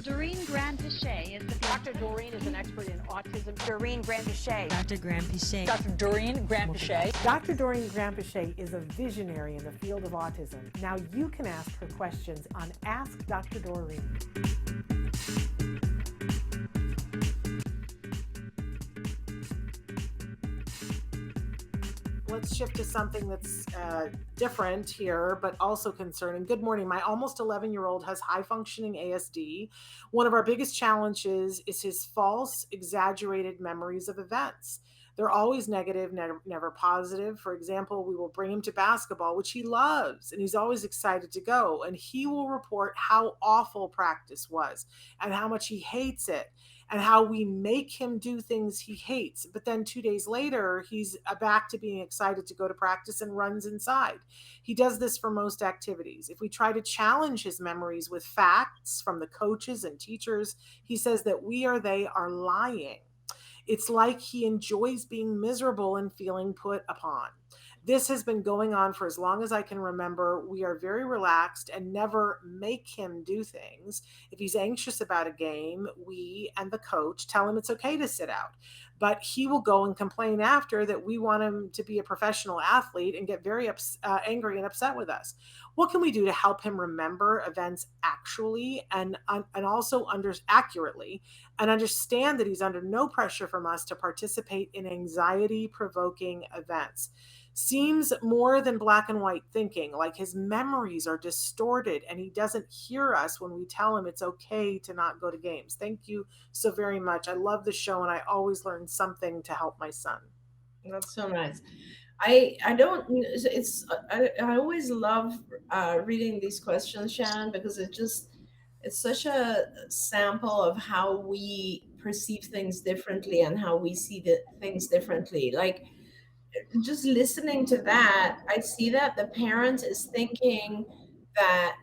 Doreen Grand-Pichet is the Dr. Doreen is an expert in autism. Doreen Grand-Pichet. Dr. Grand-Pichet. Dr. Doreen Grand-Pichet. Dr. Doreen Grand-Pichet is a visionary in the field of autism. Now you can ask her questions on Ask Dr. Doreen. Let's shift to something that's different here, but also concerning. Good morning. My almost 11-year-old has high-functioning ASD. One of our biggest challenges is his false, exaggerated memories of events. They're always negative, never positive. For example, we will bring him to basketball, which he loves, and he's always excited to go. And he will report how awful practice was and how much he hates it and how we make him do things he hates. But then 2 days later, he's back to being excited to go to practice and runs inside. He does this for most activities. If we try to challenge his memories with facts from the coaches and teachers, he says that we or they are lying. It's like he enjoys being miserable and feeling put upon. This has been going on for as long as I can remember. We are very relaxed and never make him do things. If he's anxious about a game, we and the coach tell him it's okay to sit out. But he will go and complain after that we want him to be a professional athlete and get very angry and upset with us. What can we do to help him remember events actually and also accurately, and understand that he's under no pressure from us to participate in anxiety-provoking events? Seems more than black and white thinking, like his memories are distorted and he doesn't hear us when we tell him it's okay to not go to games. Thank you so very much. I love the show and I always learn something to help my son. That's so nice. I always love reading these questions, Shannon, because it's such a sample of how we perceive things differently and how we see the things differently. Like, just listening to that, I see that the parent is thinking that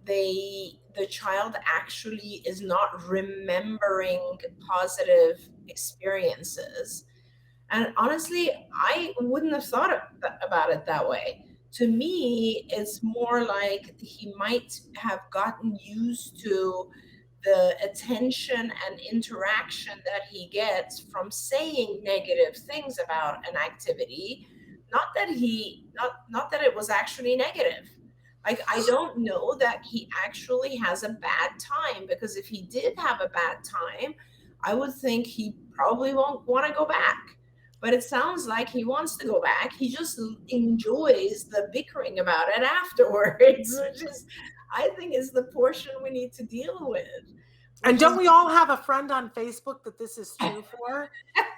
the child actually is not remembering positive experiences. And honestly, I wouldn't have thought about it that way. To me, it's more like he might have gotten used to the attention and interaction that he gets from saying negative things about an activity, not that it was actually negative. Like, I don't know that he actually has a bad time, because if he did have a bad time, I would think he probably won't want to go back. But it sounds like he wants to go back. He just enjoys the bickering about it afterwards, which is, I think, is the portion we need to deal with. And don't we all have a friend on Facebook that this is true for?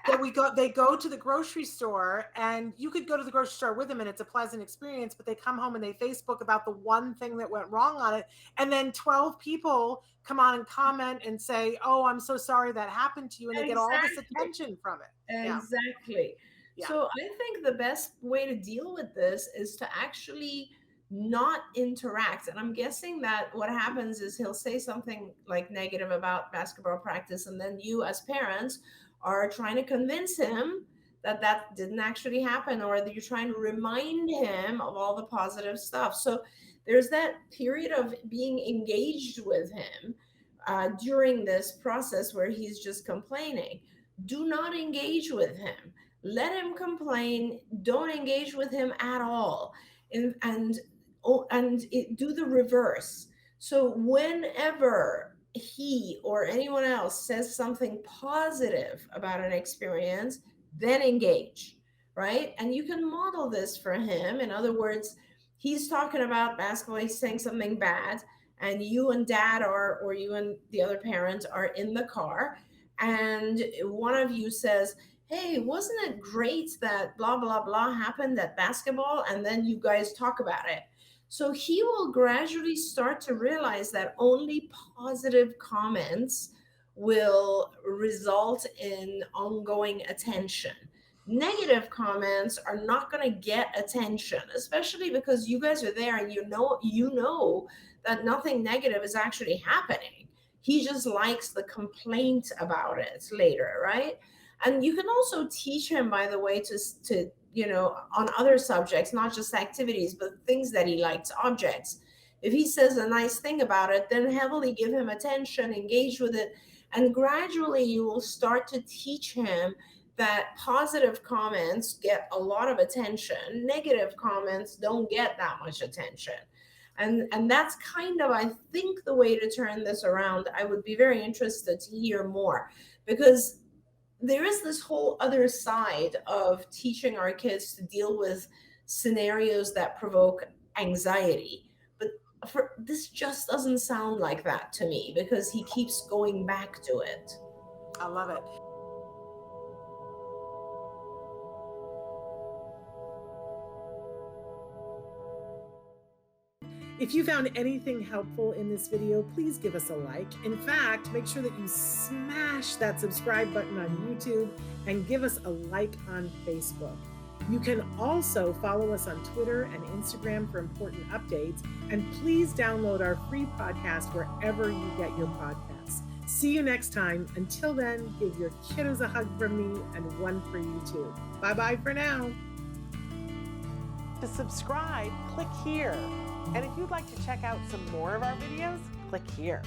That they go to the grocery store, and you could go to the grocery store with them and it's a pleasant experience, but they come home and they Facebook about the one thing that went wrong on it. And then 12 people come on and comment and say, oh, I'm so sorry that happened to you. And they get all this attention from it. Exactly. Yeah. So I think the best way to deal with this is to actually not interact. And I'm guessing that what happens is he'll say something like negative about basketball practice, and then you as parents are trying to convince him that that didn't actually happen, or that you're trying to remind him of all the positive stuff. So there's that period of being engaged with him during this process where he's just complaining. Do not engage with him. Let him complain. Don't engage with him at all. And do the reverse. So whenever he or anyone else says something positive about an experience, then engage, right? And you can model this for him. In other words, he's talking about basketball, he's saying something bad, and you and dad or you and the other parent are in the car, and one of you says, hey, wasn't it great that blah, blah, blah happened at basketball? And then you guys talk about it. So he will gradually start to realize that only positive comments will result in ongoing attention. Negative comments are not going to get attention, especially because you guys are there and you know that nothing negative is actually happening. He just likes the complaint about it later, right? And you can also teach him, by the way, to on other subjects, not just activities, but things that he likes, objects. If he says a nice thing about it, then heavily give him attention, engage with it, and gradually you will start to teach him that positive comments get a lot of attention, negative comments don't get that much attention. And that's kind of, I think, the way to turn this around. I would be very interested to hear more, because there is this whole other side of teaching our kids to deal with scenarios that provoke anxiety. But this just doesn't sound like that to me, because he keeps going back to it. I love it. If you found anything helpful in this video, please give us a like. In fact, make sure that you smash that subscribe button on YouTube and give us a like on Facebook. You can also follow us on Twitter and Instagram for important updates. And please download our free podcast wherever you get your podcasts. See you next time. Until then, give your kiddos a hug from me and one for you too. Bye-bye for now. To subscribe, click here. And if you'd like to check out some more of our videos, click here.